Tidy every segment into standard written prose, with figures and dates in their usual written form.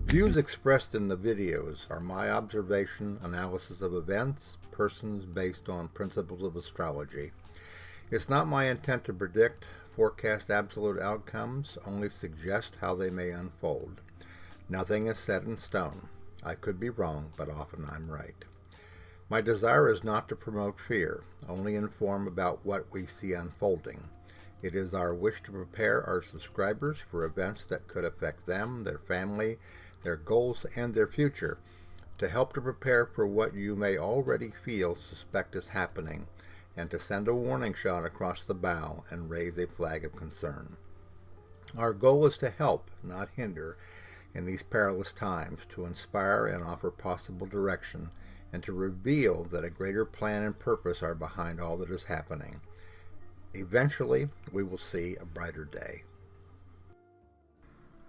Views expressed in the videos are my observation, analysis of events, persons based on principles of astrology. It's not my intent to predict, forecast absolute outcomes, only suggest how they may unfold. Nothing is set in stone. I could be wrong, but often I'm right. My desire is not to promote fear, only inform about what we see unfolding. It is our wish to prepare our subscribers for events that could affect them, their family, their goals, and their future, to help to prepare for what you may already suspect is happening, and to send a warning shot across the bow and raise a flag of concern. Our goal is to help, not hinder, in these perilous times, to inspire and offer possible direction, and to reveal that a greater plan and purpose are behind all that is happening. Eventually, we will see a brighter day.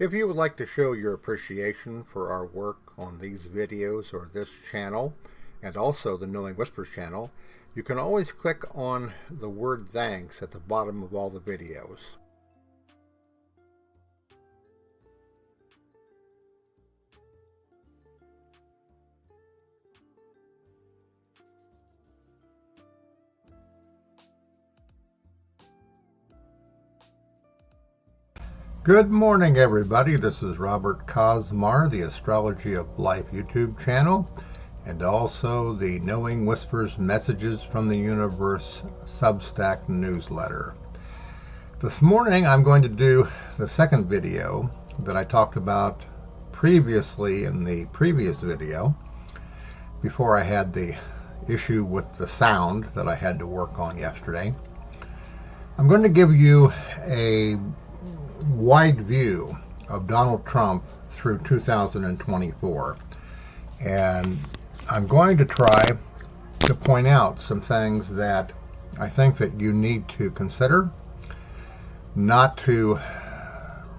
If you would like to show your appreciation for our work on these videos or this channel, and also the Knowing Whispers channel, you can always click on the word thanks at the bottom of all the videos. Good morning, everybody. This is Robert Cosmar, the Astrology of Life YouTube channel, and also the Knowing Whispers Messages from the Universe Substack newsletter. This morning I'm going to do the second video that I talked about previously in the previous video, before I had the issue with the sound that I had to work on yesterday. I'm going to give you a wide view of Donald Trump through 2024, and I'm going to try to point out some things that I think that you need to consider, not to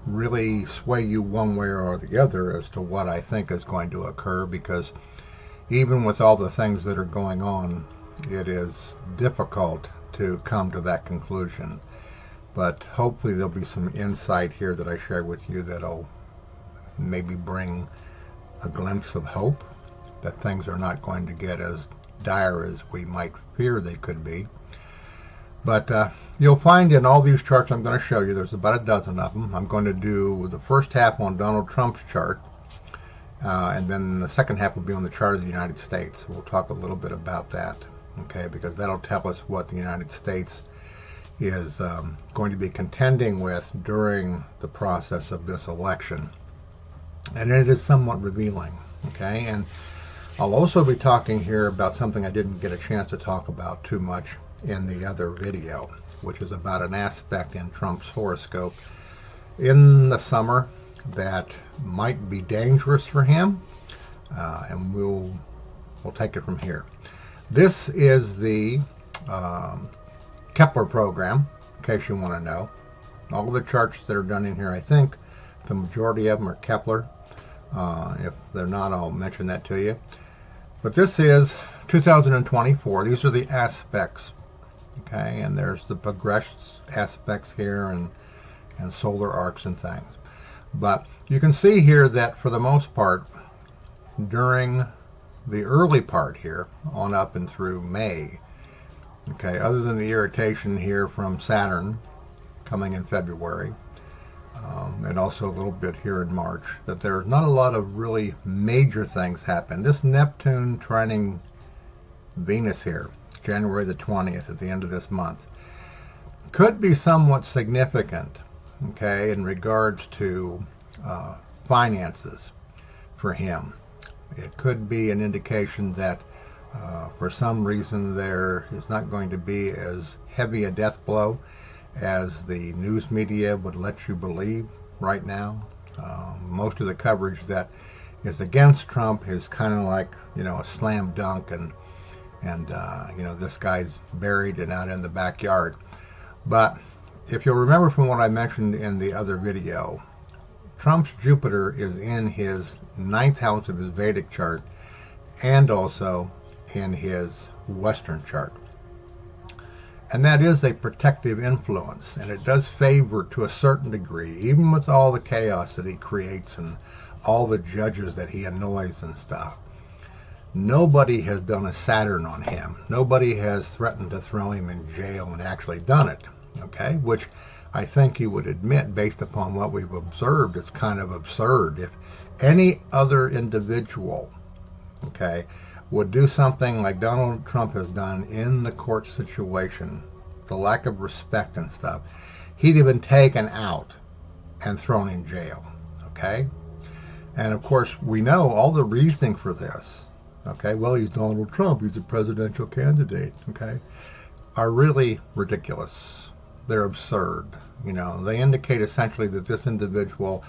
really sway you one way or the other as to what I think is going to occur, because even with all the things that are going on, it is difficult to come to that conclusion. But hopefully there'll be some insight here that I share with you that'll maybe bring a glimpse of hope that things are not going to get as dire as we might fear they could be. But you'll find in all these charts I'm going to show you, there's about a dozen of them. I'm going to do the first half on Donald Trump's chart, and then the second half will be on the chart of the United States. We'll talk a little bit about that, okay, because that'll tell us what the United States is going to be contending with during the process of this election. And it is somewhat revealing, okay? And I'll also be talking here about something I didn't get a chance to talk about too much in the other video, which is about an aspect in Trump's horoscope in the summer that might be dangerous for him, and we'll take it from here. This is the Kepler program, in case you want to know. All the charts that are done in here, I think the majority of them are Kepler. If they're not, I'll mention that to you. But this is 2024. These are the aspects, okay? And there's the progressed aspects here and solar arcs and things. But you can see here that for the most part, during the early part here, on up and through May, okay, other than the irritation here from Saturn coming in February, and also a little bit here in March, that there's not a lot of really major things happen. This Neptune trining Venus here, January the 20th, at the end of this month, could be somewhat significant, okay, in regards to finances for him. It could be an indication that for some reason there is not going to be as heavy a death blow as the news media would let you believe right now. Most of the coverage that is against Trump is kind of like, a slam dunk, and this guy's buried and out in the backyard. But if you'll remember from what I mentioned in the other video, Trump's Jupiter is in his 9th house of his Vedic chart, and also in his Western chart. And that is a protective influence, and it does favor to a certain degree, even with all the chaos that he creates and all the judges that he annoys and stuff. Nobody has done a Saturn on him. Nobody has threatened to throw him in jail and actually done it, okay? Which I think you would admit, based upon what we've observed, it's kind of absurd. If any other individual, okay, would do something like Donald Trump has done in the court situation, the lack of respect and stuff, he'd have been taken out and thrown in jail, okay? And of course, we know all the reasoning for this, okay? Well, he's Donald Trump, he's a presidential candidate, okay? Are really ridiculous. They're absurd. You know, they indicate essentially that this individual,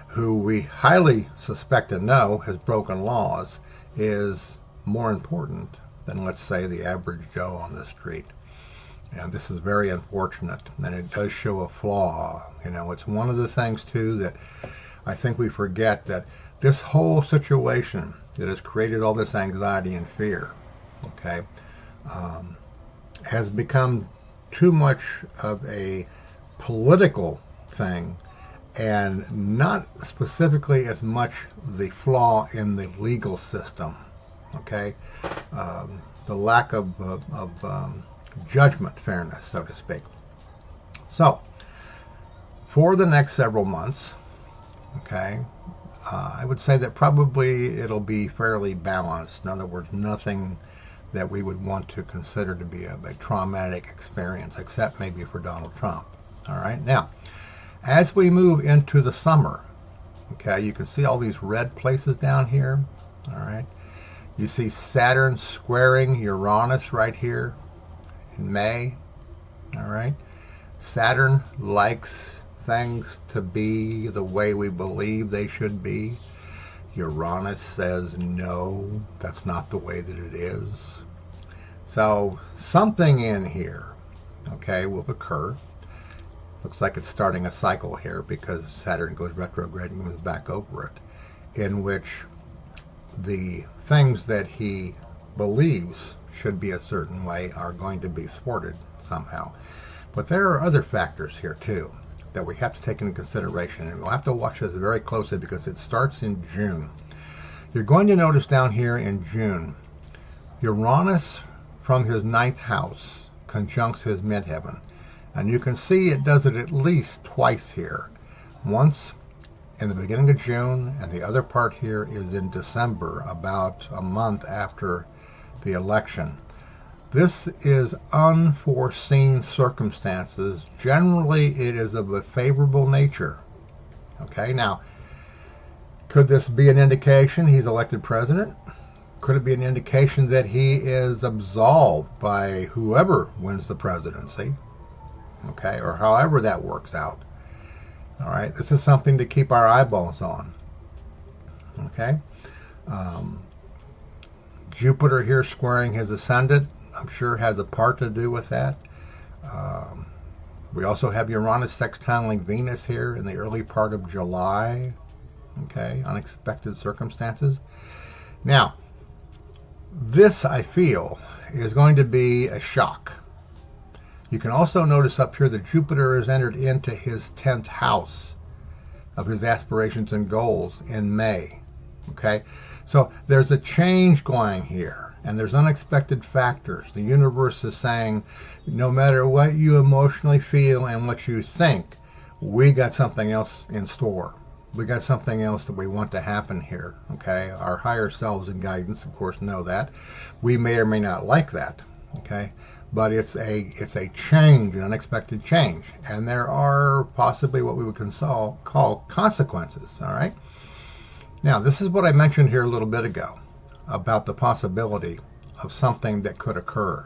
who we highly suspect and know has broken laws, is more important than, let's say, the average Joe on the street. And this is very unfortunate, and it does show a flaw. You know, it's one of the things, too, that I think we forget, that this whole situation that has created all this anxiety and fear, okay, has become too much of a political thing and not specifically as much the flaw in the legal system, okay? The lack of judgment, fairness, so to speak. So, for the next several months, okay, I would say that probably it'll be fairly balanced. In other words, nothing that we would want to consider to be a traumatic experience, except maybe for Donald Trump. All right. Now, as we move into the summer, okay, you can see all these red places down here. All right. You see Saturn squaring Uranus right here in May. All right. Saturn likes things to be the way we believe they should be. Uranus says, no, that's not the way that it is. So something in here, okay, will occur. Looks like it's starting a cycle here because Saturn goes retrograde and moves back over it, in which the things that he believes should be a certain way are going to be thwarted somehow. But there are other factors here too that we have to take into consideration, and we'll have to watch this very closely because it starts in June. You're going to notice down here in June, Uranus from his 9th house conjuncts his midheaven. And you can see it does it at least twice here. Once in the beginning of June, and the other part here is in December, about a month after the election. This is unforeseen circumstances. Generally, it is of a favorable nature. Okay, now, could this be an indication he's elected president? Could it be an indication that he is absolved by whoever wins the presidency? Okay, or however that works out. All right, this is something to keep our eyeballs on. Okay, Jupiter here squaring his ascendant, I'm sure has a part to do with that. We also have Uranus sextiling Venus here in the early part of July. Okay, unexpected circumstances. Now, this, I feel, is going to be a shock. You can also notice up here that Jupiter has entered into his 10th house of his aspirations and goals in May. Okay, so there's a change going here, and there's unexpected factors. The universe is saying, no matter what you emotionally feel and what you think, we got something else in store. We got something else that we want to happen here. Okay, our higher selves and guidance, of course, know that. We may or may not like that. Okay, but it's a change, an unexpected change, and there are possibly what we would call consequences. All right. Now, this is what I mentioned here a little bit ago about the possibility of something that could occur.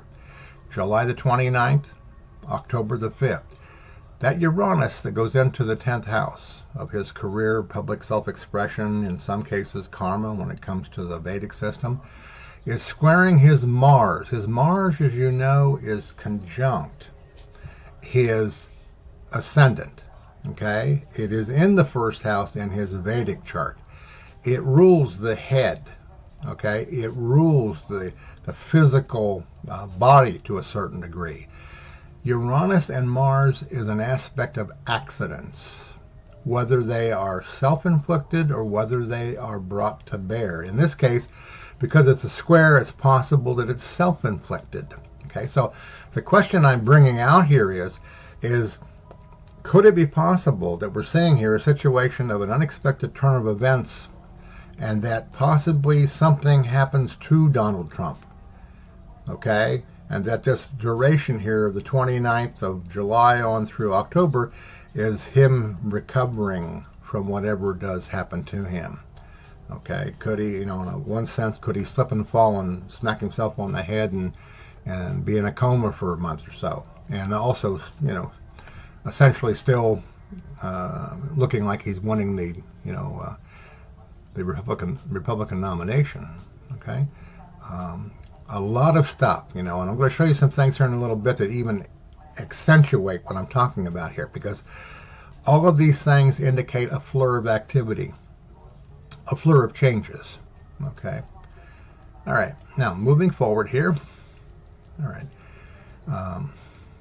July the 29th, October the 5th. That Uranus that goes into the 10th house of his career, public self-expression, in some cases karma when it comes to the Vedic system, is squaring his Mars. His Mars, as you know, is conjunct his ascendant. Okay? It is in the 1st house in his Vedic chart. It rules the head. Okay? It rules the physical body to a certain degree. Uranus and Mars is an aspect of accidents, whether they are self-inflicted or whether they are brought to bear. In this case, because it's a square, it's possible that it's self-inflicted. Okay, so the question I'm bringing out here is could it be possible that we're seeing here a situation of an unexpected turn of events, and that possibly something happens to Donald Trump? Okay, and that this duration here of the 29th of July on through October is him recovering from whatever does happen to him. Okay, could he, in one sense, could he slip and fall and smack himself on the head and be in a coma for a month or so, and also, essentially still looking like he's winning the Republican nomination. Okay, a lot of stuff, and I'm going to show you some things here in a little bit that even accentuate what I'm talking about here, because all of these things indicate a flurry of activity, a flurry of changes. Okay. All right. Now, moving forward here. All right.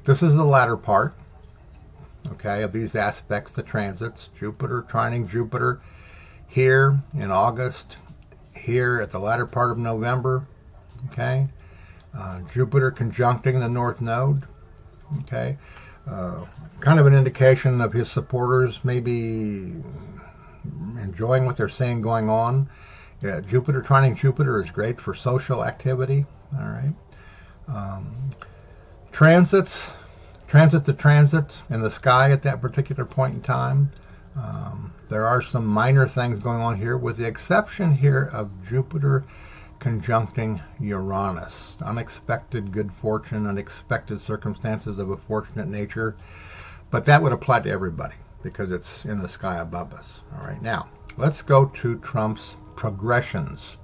This is the latter part, okay, of these aspects, the transits. Jupiter trining Jupiter here in August, here at the latter part of November. Okay. Jupiter conjuncting the North Node. Okay. Kind of an indication of his supporters maybe enjoying what they're seeing going on. Jupiter trining Jupiter is great for social activity. All right. Transit to transits in the sky at that particular point in time. There are some minor things going on here, with the exception here of Jupiter conjuncting Uranus. Unexpected good fortune, unexpected circumstances of a fortunate nature. But that would apply to everybody because it's in the sky above us. All right, now let's go to Trump's progressions.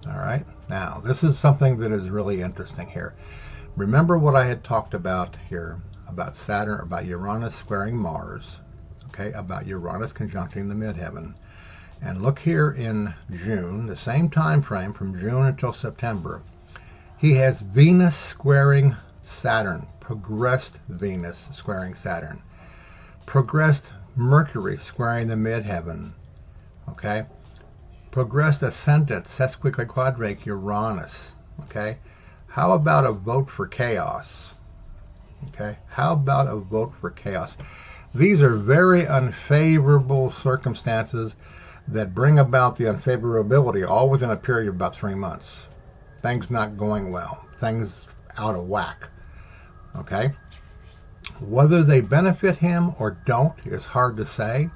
All right, now this is something that is really interesting here. Remember what I had talked about here about Saturn, about Uranus squaring Mars, okay, about Uranus conjuncting the midheaven. And look here in June, the same time frame from June until September, he has Venus squaring Saturn, progressed Venus squaring Saturn, progressed Mercury squaring the midheaven, okay, progressed ascendant sesquiquadrate Uranus, okay. How about a vote for chaos? Okay, how about a vote for chaos? These are very unfavorable circumstances that bring about the unfavorability all within a period of about 3 months. Things not going well, things out of whack. Okay, whether they benefit him or don't is hard to say.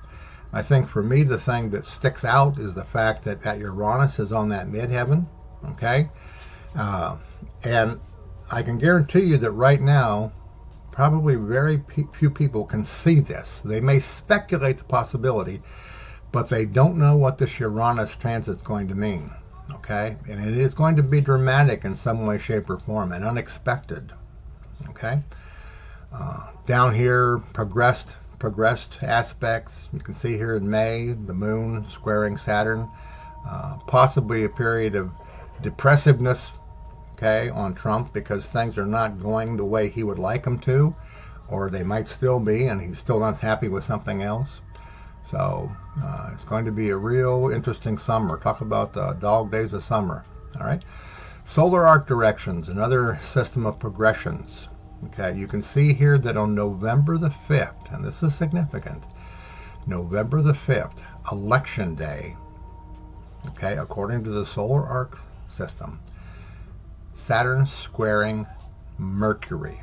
I think for me the thing that sticks out is the fact that Uranus is on that midheaven. Okay, and I can guarantee you that right now probably very few people can see this. They may speculate the possibility, but they don't know what this Uranus transit is going to mean. Okay, and it is going to be dramatic in some way, shape, or form, and unexpected. Okay, down here, progressed aspects. You can see here in May, the moon squaring Saturn, possibly a period of depressiveness, okay, on Trump, because things are not going the way he would like them to, or they might still be, and he's still not happy with something else. So it's going to be a real interesting summer. Talk about the dog days of summer. All right. Solar arc directions, another system of progressions. Okay, you can see here that on November the 5th, and this is significant, November the 5th, Election Day, okay, according to the solar arc system, Saturn squaring Mercury.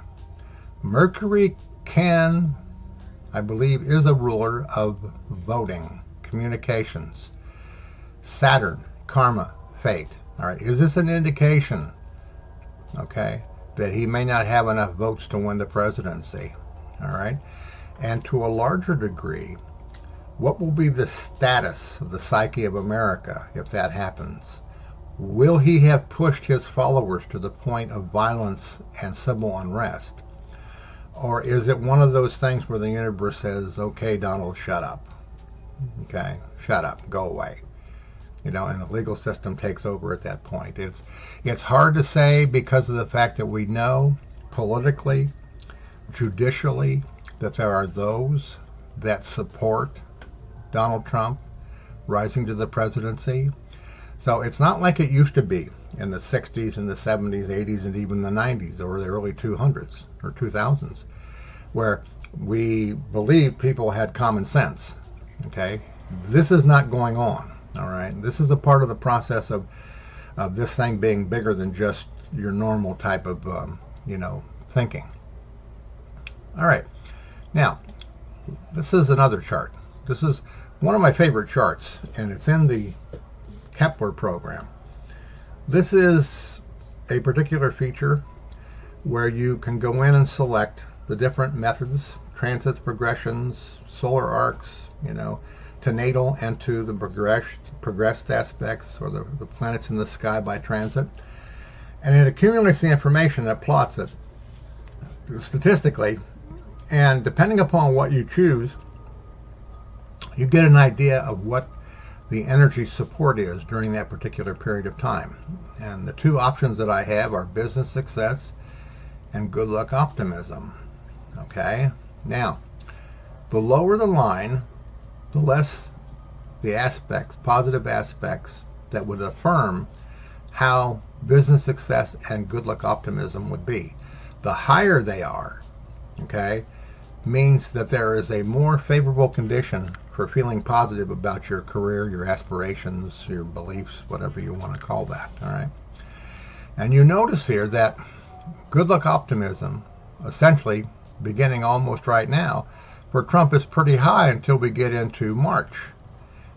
Mercury can, I believe, is a ruler of voting, communications. Saturn, karma, fate. All right, is this an indication, okay, that he may not have enough votes to win the presidency? All right, and to a larger degree, what will be the status of the psyche of America if that happens? Will he have pushed his followers to the point of violence and civil unrest? Or is it one of those things where the universe says, okay, Donald, shut up. Okay, shut up, go away. And the legal system takes over at that point. It's hard to say because of the fact that we know politically, judicially, that there are those that support Donald Trump rising to the presidency. So it's not like it used to be in the 60s and the 70s, 80s, and even the 90s or the early 200s or 2000s, where we believed people had common sense. Okay? This is not going on. All right? This is a part of the process of this thing being bigger than just your normal type of, thinking. All right. Now, this is another chart. This is one of my favorite charts, and it's in the Kepler program. This is a particular feature where you can go in and select the different methods, transits, progressions, solar arcs, to natal and to the progressed aspects, or the planets in the sky by transit. And it accumulates the information that plots it statistically, and depending upon what you choose, you get an idea of what the energy support is during that particular period of time. And the two options that I have are business success and good luck optimism. Okay? Now, the lower the line, the less the aspects, positive aspects, that would affirm how business success and good luck optimism would be. The higher they are, okay, means that there is a more favorable condition for feeling positive about your career, your aspirations, your beliefs, whatever you want to call that. All right. And you notice here that good luck optimism, essentially beginning almost right now, for Trump is pretty high until we get into March.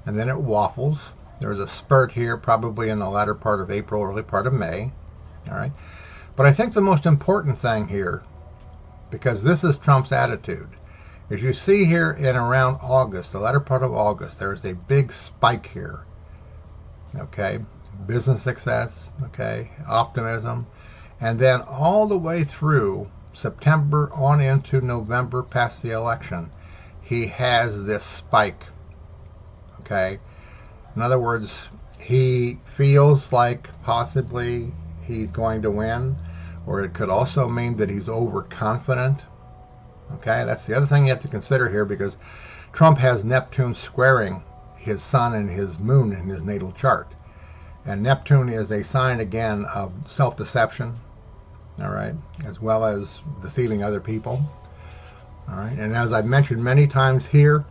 And then it waffles. There's a spurt here probably in the latter part of April, early part of May. All right. But I think the most important thing here, because this is Trump's attitude, is you see here in around August, the latter part of August, there's a big spike here. Okay. Business success, okay, optimism. And then all the way through September on into November, past the election, he has this spike. Okay. In other words, he feels like possibly he's going to win, or it could also mean that he's overconfident. Okay, that's the other thing you have to consider here, because Trump has Neptune squaring his sun and his moon in his natal chart. And Neptune is a sign, again, of self-deception, all right, as well as deceiving other people. All right, and as I've mentioned many times here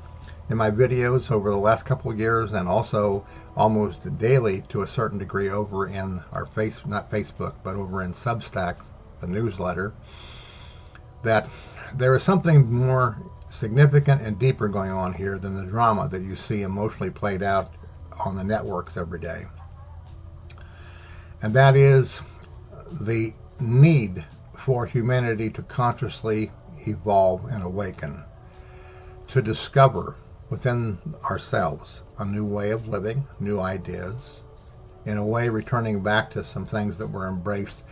in my videos over the last couple of years, and also almost daily to a certain degree over in our not Facebook, but over in Substack, the newsletter, that there is something more significant and deeper going on here than the drama that you see emotionally played out on the networks every day. And that is the need for humanity to consciously evolve and awaken, to discover within ourselves a new way of living, new ideas, in a way returning back to some things that were embraced,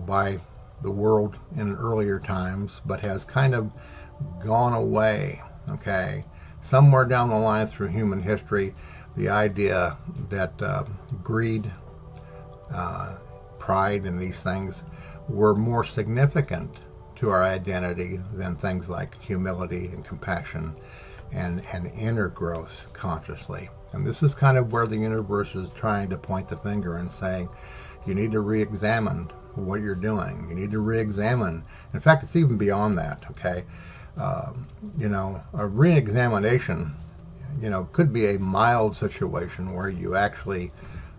by the world in earlier times, but has kind of gone away, okay? Somewhere down the line through human history, the idea that greed, pride, and these things were more significant to our identity than things like humility and compassion and inner growth consciously. And this is kind of where the universe is trying to point the finger and saying, you need to re-examine what you're doing. You need to re-examine. In fact, it's even beyond that, okay? A re-examination, could be a mild situation where you actually,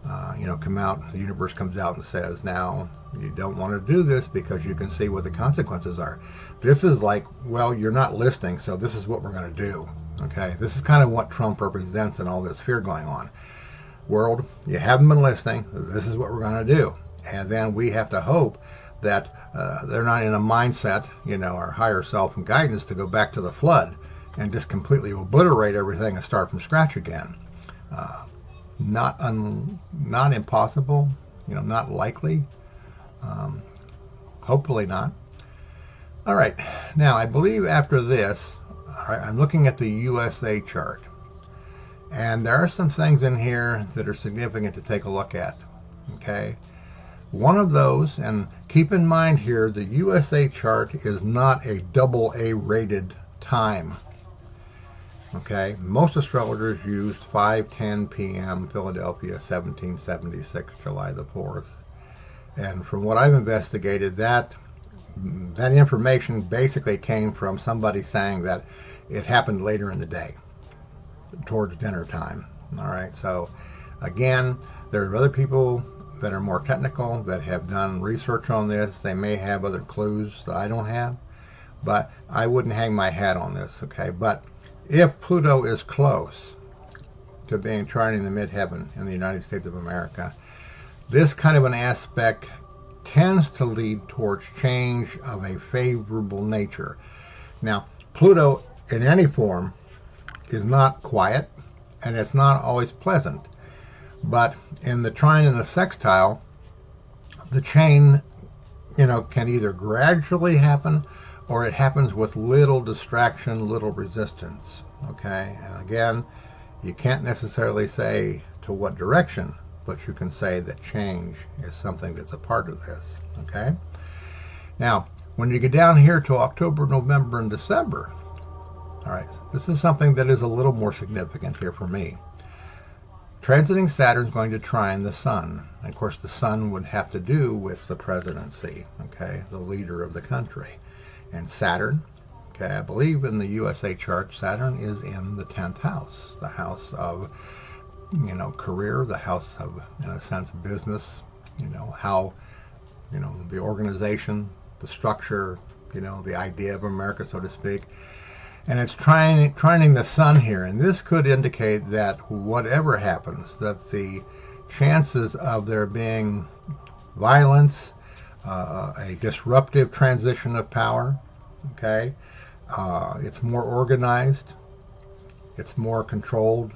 come out, the universe comes out and says, now, you don't want to do this because you can see what the consequences are. This is like, well, you're not listening, so this is what we're going to do, okay? This is kind of what Trump represents and all this fear going on. World, you haven't been listening, this is what we're going to do. And then we have to hope that they're not in a mindset, our higher self and guidance, to go back to the flood and just completely obliterate everything and start from scratch again. Not impossible, not likely. Hopefully not. All right. Now, I believe after this, I'm looking at the USA chart. And there are some things in here that are significant to take a look at. Okay. One of those, and keep in mind here, the USA chart is not a AA rated time. Okay, most astrologers used 5:10 p.m. Philadelphia, 1776, July the 4th. And from what I've investigated, that information basically came from somebody saying that it happened later in the day, towards dinner time. All right, so again, there are other people that are more technical that have done research on this. They may have other clues that I don't have, but I wouldn't hang my hat on this, okay? But if Pluto is close to being tried in the midheaven in the United States of America, this kind of an aspect tends to lead towards change of a favorable nature. Now, Pluto in any form is not quiet, and it's not always pleasant. But in the trine and the sextile, the chain, can either gradually happen or it happens with little distraction, little resistance. Okay, and again, you can't necessarily say to what direction, but you can say that change is something that's a part of this. Okay, now when you get down here to October, November, and December, all right, this is something that is a little more significant here for me. Transiting Saturn is going to trine the Sun. And of course, the Sun would have to do with the presidency, okay, the leader of the country. And Saturn, okay, I believe in the USA chart, Saturn is in the 10th house, the house of, career, the house of, in a sense, business, how, the organization, the structure, the idea of America, so to speak. And it's trining the Sun here, and this could indicate that whatever happens, that the chances of there being violence, a disruptive transition of power, okay, it's more organized, it's more controlled,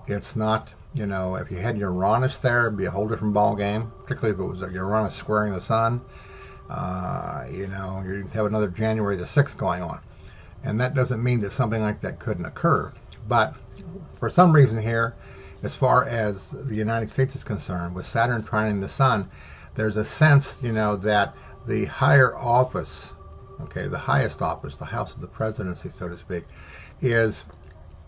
it's not, if you had Uranus there, it'd be a whole different ball game, particularly if it was Uranus squaring the Sun, you'd have another January the 6th going on. And that doesn't mean that something like that couldn't occur. But for some reason here, as far as the United States is concerned, with Saturn trining the Sun, there's a sense, that the higher office, okay, the highest office, the house of the presidency, so to speak, is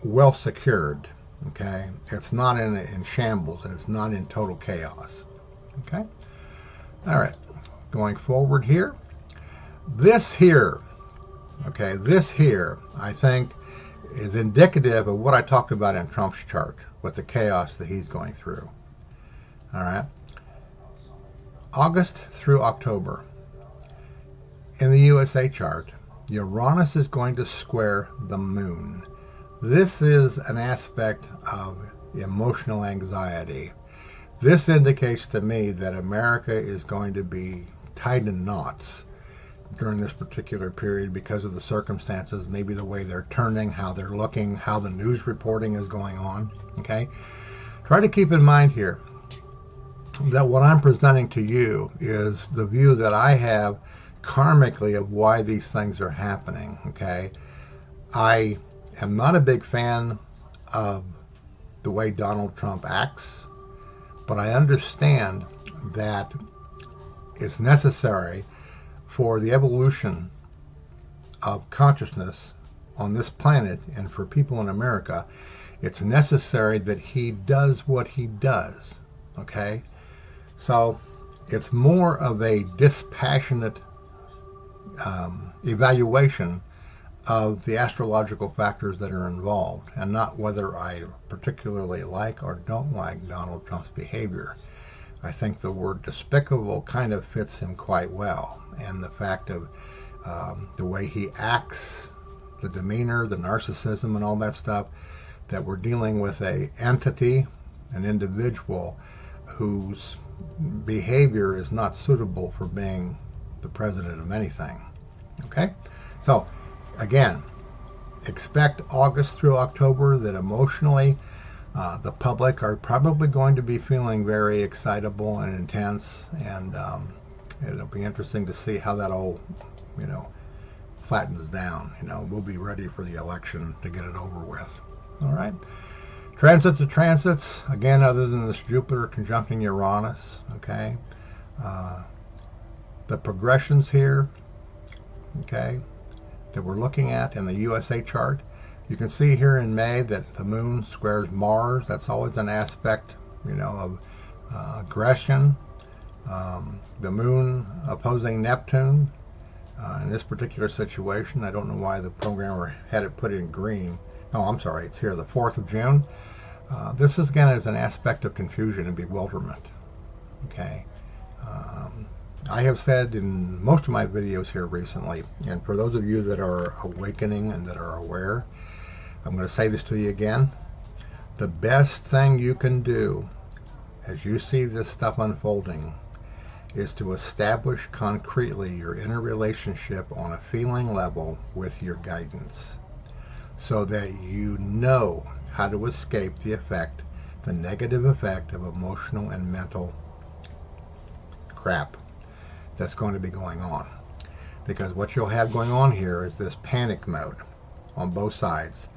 well secured, okay? It's not in shambles, and it's not in total chaos, okay? All right, going forward here, this here, I think, is indicative of what I talked about in Trump's chart with the chaos that he's going through. All right. August through October. In the USA chart, Uranus is going to square the Moon. This is an aspect of emotional anxiety. This indicates to me that America is going to be tied in knots during this particular period because of the circumstances, maybe the way they're turning, how they're looking, how the news reporting is going on, okay? Try to keep in mind here that what I'm presenting to you is the view that I have karmically of why these things are happening, okay? I am not a big fan of the way Donald Trump acts, but I understand that it's necessary for the evolution of consciousness on this planet and for people in America. It's necessary that he does what he does, okay? So it's more of a dispassionate evaluation of the astrological factors that are involved, and not whether I particularly like or don't like Donald Trump's behavior. I think the word despicable kind of fits him quite well, and the fact of the way he acts, the demeanor, the narcissism, and all that stuff, that we're dealing with an entity, an individual whose behavior is not suitable for being the president of anything. Okay? So, again, expect August through October that emotionally the public are probably going to be feeling very excitable and intense, and it'll be interesting to see how that all, flattens down. We'll be ready for the election to get it over with. All right. Transits, again, other than this Jupiter conjuncting Uranus, okay? The progressions here, okay, that we're looking at in the USA chart, you can see here in May that the moon squares Mars. That's always an aspect, of aggression. The moon opposing Neptune. In this particular situation, I don't know why the programmer had it put in green. No, I'm sorry, it's here, the 4th of June. This is, again, is an aspect of confusion and bewilderment. Okay. I have said in most of my videos here recently, and for those of you that are awakening and that are aware, I'm going to say this to you again. The best thing you can do as you see this stuff unfolding is to establish concretely your inner relationship on a feeling level with your guidance, so that you know how to escape the negative effect of emotional and mental crap that's going to be going on. Because what you'll have going on here is this panic mode on both sides.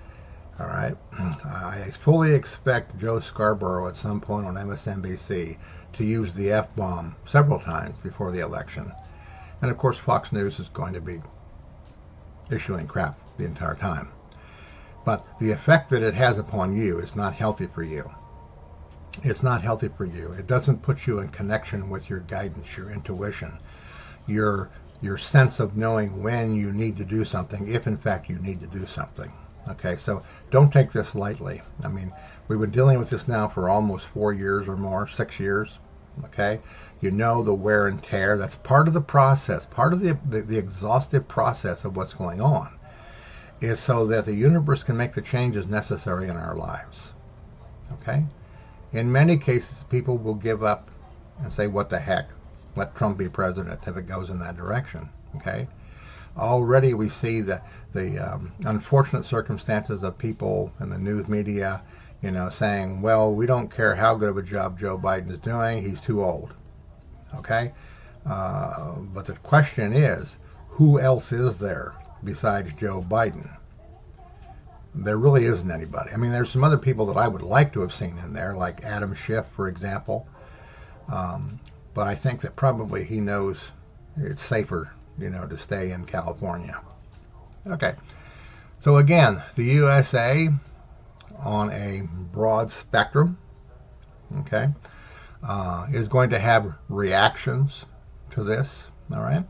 All right. I fully expect Joe Scarborough at some point on MSNBC to use the F-bomb several times before the election. And of course Fox News is going to be issuing crap the entire time. But the effect that it has upon you is not healthy for you. It's not healthy for you. It doesn't put you in connection with your guidance, your intuition, your sense of knowing when you need to do something, if in fact you need to do something. Okay, so don't take this lightly. I mean, we've been dealing with this now for almost 4 years or more, 6 years. Okay, you know the wear and tear. That's part of the process, part of the exhaustive process of what's going on, is so that the universe can make the changes necessary in our lives. Okay? In many cases, people will give up and say, what the heck? Let Trump be president if it goes in that direction. Okay? Already we see the unfortunate circumstances of people in the news media, saying, well, we don't care how good of a job Joe Biden is doing. He's too old. Okay? But the question is, who else is there besides Joe Biden? There really isn't anybody. I mean, there's some other people that I would like to have seen in there, like Adam Schiff, for example. But I think that probably he knows it's safer, to stay in California. Okay. So again, the USA on a broad spectrum, okay, is going to have reactions to this, all right?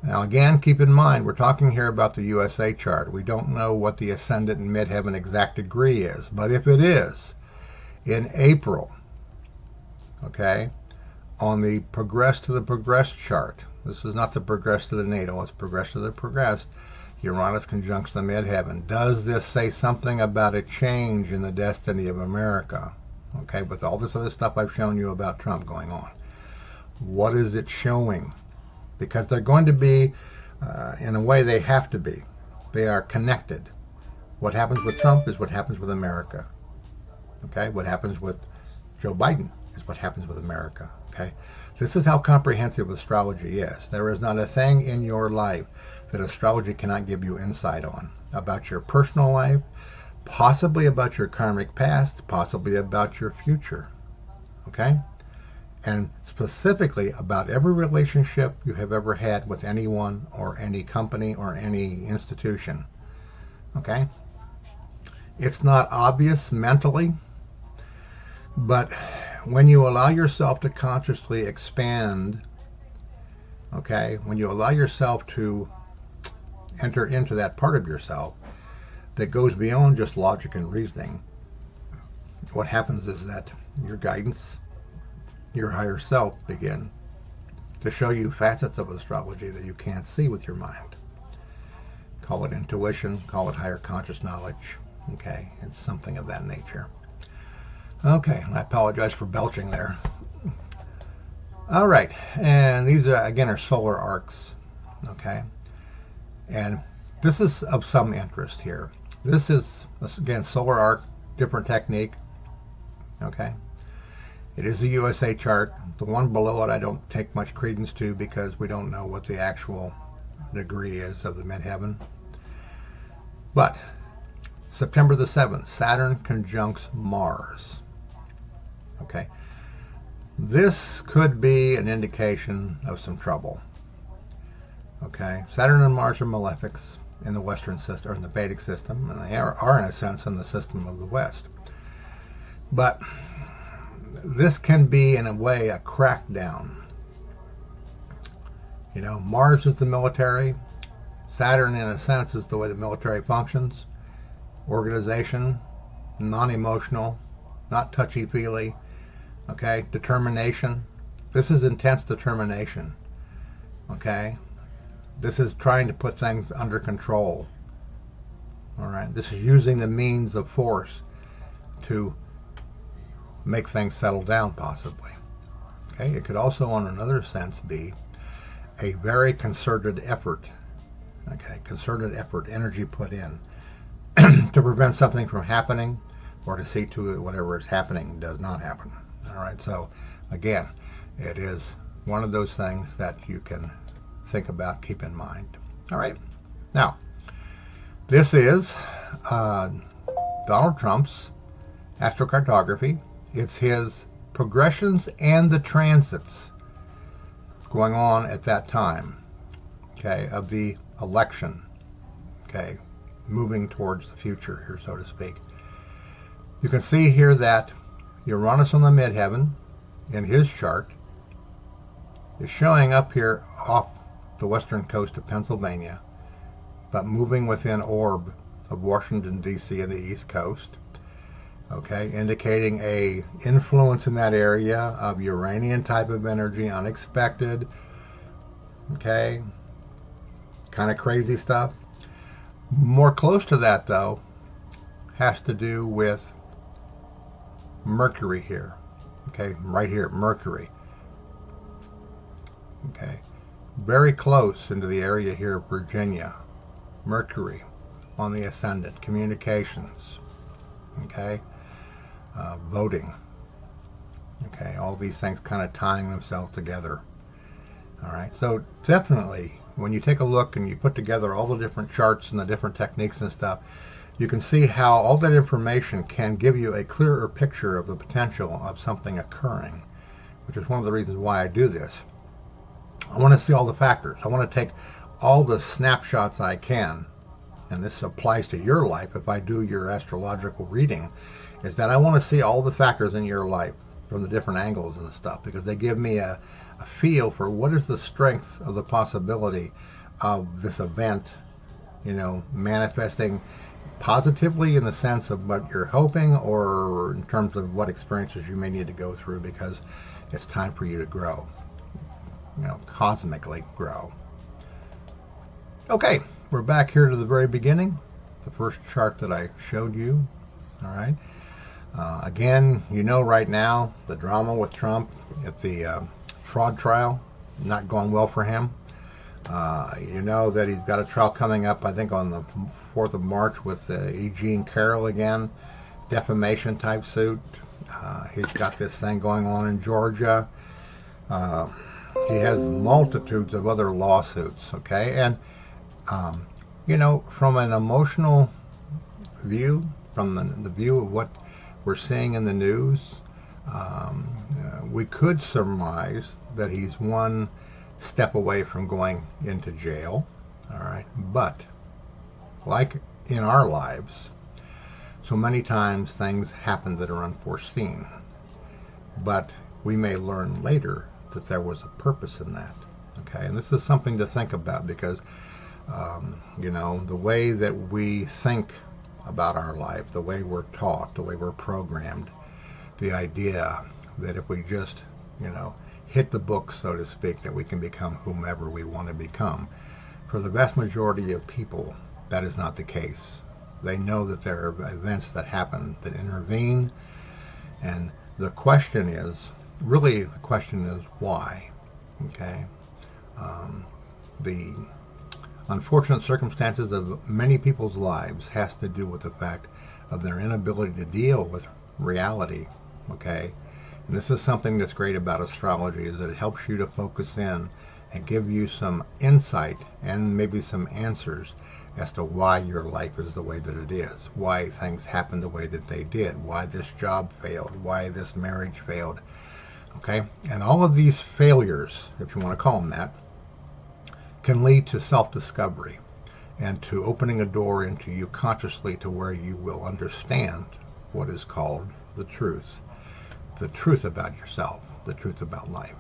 Now again, keep in mind, we're talking here about the USA chart. We don't know what the ascendant and midheaven exact degree is, but if it is in April, okay, on the progress to the progressed chart, this is not the progress to the natal, it's progress to the progressed, Uranus conjuncts the midheaven. Does this say something about a change in the destiny of America? Okay, with all this other stuff I've shown you about Trump going on. What is it showing? Because they're going to be, in a way they have to be. They are connected. What happens with Trump is what happens with America. Okay, what happens with Joe Biden is what happens with America. Okay, this is how comprehensive astrology is. There is not a thing in your life that astrology cannot give you insight on, about your personal life, possibly about your karmic past, possibly about your future, okay? And specifically about every relationship you have ever had with anyone or any company or any institution, okay? It's not obvious mentally, but when you allow yourself to consciously expand, okay, when you allow yourself to enter into that part of yourself that goes beyond just logic and reasoning, what happens is that your guidance, your higher self begin to show you facets of astrology that you can't see with your mind. Call it intuition, call it higher conscious knowledge. Okay, it's something of that nature. Okay, I apologize for belching there. All right, and these are, again, are solar arcs. Okay. And this is of some interest here. This is, again, solar arc, different technique. Okay. It is a USA chart. The one below it I don't take much credence to because we don't know what the actual degree is of the midheaven. But September the 7th, Saturn conjuncts Mars. Okay. this could be an indication of some trouble. Okay, Saturn and Mars are malefics in the Western system, or in the Vedic system, and they are in a sense in the system of the West. But this can be, in a way, a crackdown. You know, Mars is the military. Saturn, in a sense, is the way the military functions. Organization, non-emotional, not touchy-feely. Okay, determination. This is intense determination. Okay, this is trying to put things under control. All right, this is using the means of force to make things settle down, possibly. Okay, it could also, in another sense, be a very concerted effort. Okay, concerted effort, energy put in to prevent something from happening, or to see to it whatever is happening does not happen. All right, so again, it is one of those things that you can think about, keep in mind. All right, now this is Donald Trump's astrocartography. It's his progressions and the transits going on at that time, okay, of the election, okay, moving towards the future here, so to speak. You can see here that Uranus on the midheaven in his chart is showing up here off the western coast of Pennsylvania, but moving within orb of Washington, D.C. and the East Coast. Okay, indicating a influence in that area of Uranian type of energy, unexpected. Okay, kind of crazy stuff. More close to that, though, has to do with Mercury here. Okay, right here, Mercury. Okay, very close into the area here of Virginia. Mercury on the ascendant, communications. Okay, voting. Okay, all these things kind of tying themselves together. All right, so definitely when you take a look and you put together all the different charts and the different techniques and stuff, you can see how all that information can give you a clearer picture of the potential of something occurring, which is one of the reasons why I do this. I want to see all the factors. I want to take all the snapshots I can, and this applies to your life if I do your astrological reading, is that I want to see all the factors in your life from the different angles and stuff, because they give me a feel for what is the strength of the possibility of this event, you know, manifesting positively in the sense of what you're hoping, or in terms of what experiences you may need to go through, because it's time for you to grow, you know, cosmically grow. Okay, we're back here to the very beginning, the first chart that I showed you. All right. Again, you know, right now the drama with Trump at the fraud trial, not going well for him. You know that he's got a trial coming up, I think on the 4th of March with E. Jean Carroll again, defamation type suit. He's got this thing going on in Georgia. He has multitudes of other lawsuits, okay? And, you know, from an emotional view, from the view of what we're seeing in the news, we could surmise that he's one step away from going into jail, all right? But like in our lives, so many times things happen that are unforeseen, but we may learn later that there was a purpose in that, okay? And this is something to think about, because you know, the way that we think about our life, the way we're taught, the way we're programmed, the idea that if we just, you know, hit the book, so to speak, that we can become whomever we want to become. For the vast majority of people, that is not the case. They know that there are events that happen that intervene, and the question is, really the question is why, okay? The unfortunate circumstances of many people's lives has to do with the fact of their inability to deal with reality, okay? And this is something that's great about astrology, is that it helps you to focus in and give you some insight and maybe some answers as to why your life is the way that it is, why things happen the way that they did, why this job failed, why this marriage failed, Okay? And all of these failures, if you want to call them that, can lead to self-discovery and to opening a door into you consciously to where you will understand what is called the truth about yourself, the truth about life.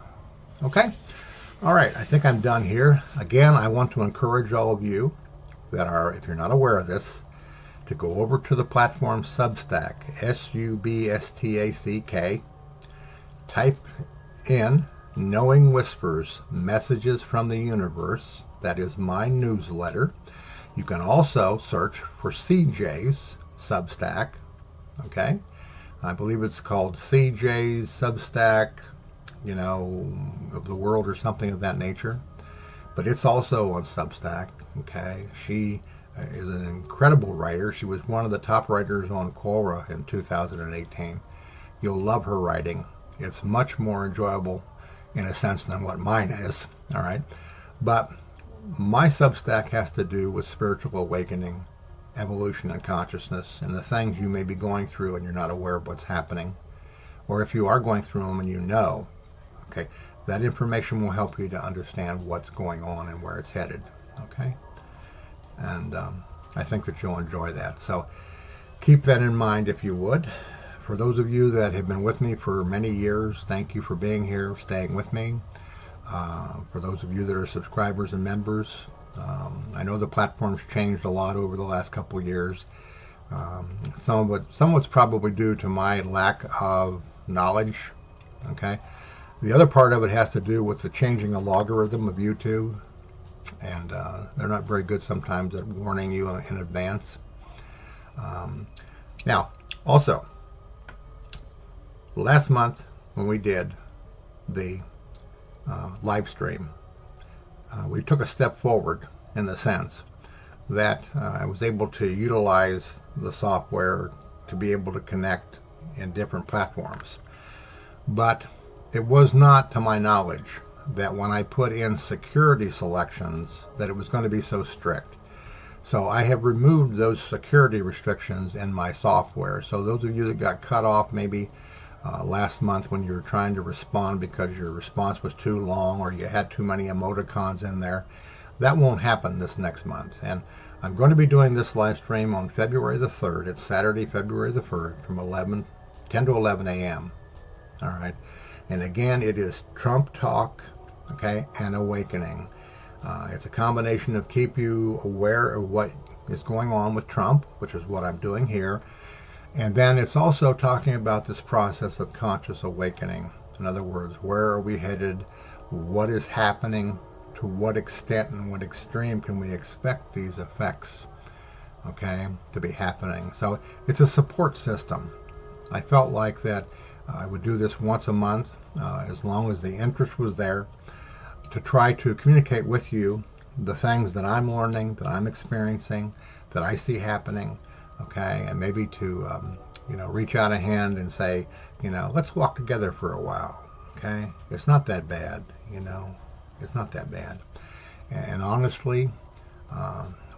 Okay? All right, I think I'm done here. Again, I want to encourage all of you that are, if you're not aware of this, to go over to the platform Substack, Substack, type in Knowing Whispers, Messages from the Universe. That is my newsletter. You can also search for CJ's Substack, okay? I believe it's called CJ's Substack, of the world or something of that nature. But it's also on Substack, okay? She is an incredible writer. She was one of the top writers on Quora in 2018. You'll love her writing. It's much more enjoyable in a sense than what mine is, all right? But my Substack has to do with spiritual awakening, evolution, and consciousness, and the things you may be going through and you're not aware of what's happening. Or if you are going through them and you know, okay, that information will help you to understand what's going on and where it's headed, okay? And I think that you'll enjoy that. So keep that in mind if you would. For those of you that have been with me for many years, thank you for being here, staying with me. For those of you that are subscribers and members, I know the platform's changed a lot over the last couple of years. Some of it's probably due to my lack of knowledge, okay? The other part of it has to do with the changing algorithm of YouTube, and they're not very good sometimes at warning you in advance. Now, also, last month when we did the live stream, we took a step forward in the sense that I was able to utilize the software to be able to connect in different platforms. But it was not, to my knowledge, that when I put in security selections that it was going to be so strict. So I have removed those security restrictions in my software. So those of you that got cut off maybe last month when you were trying to respond because your response was too long or you had too many emoticons in there, that won't happen this next month. And I'm going to be doing this live stream on February the 3rd. It's Saturday, February the 3rd from 10 to 11 a.m. All right. And again, it is Trump talk, okay, and awakening. It's a combination of keep you aware of what is going on with Trump, which is what I'm doing here. And then it's also talking about this process of conscious awakening. In other words, where are we headed? What is happening? To what extent and what extreme can we expect these effects, okay, to be happening? So it's a support system. I felt like that I would do this once a month, as long as the interest was there, to try to communicate with you the things that I'm learning, that I'm experiencing, that I see happening, okay, and maybe to, reach out a hand and say, let's walk together for a while, okay? It's not that bad, it's not that bad. And honestly,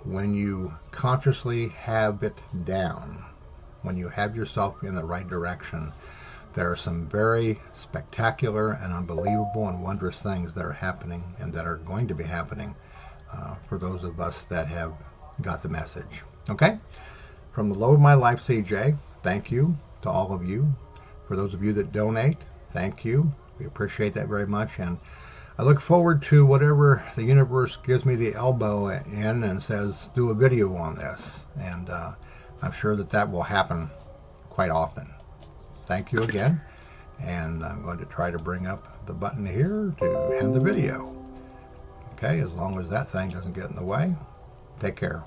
when you consciously have it down, when you have yourself in the right direction, there are some very spectacular and unbelievable and wondrous things that are happening and that are going to be happening for those of us that have got the message. Okay? From the low of my life, CJ, thank you to all of you. For those of you that donate, thank you. We appreciate that very much. And I look forward to whatever the universe gives me the elbow in and says, do a video on this. And I'm sure that will happen quite often. Thank you again, and I'm going to try to bring up the button here to end the video. Okay, as long as that thing doesn't get in the way. Take care.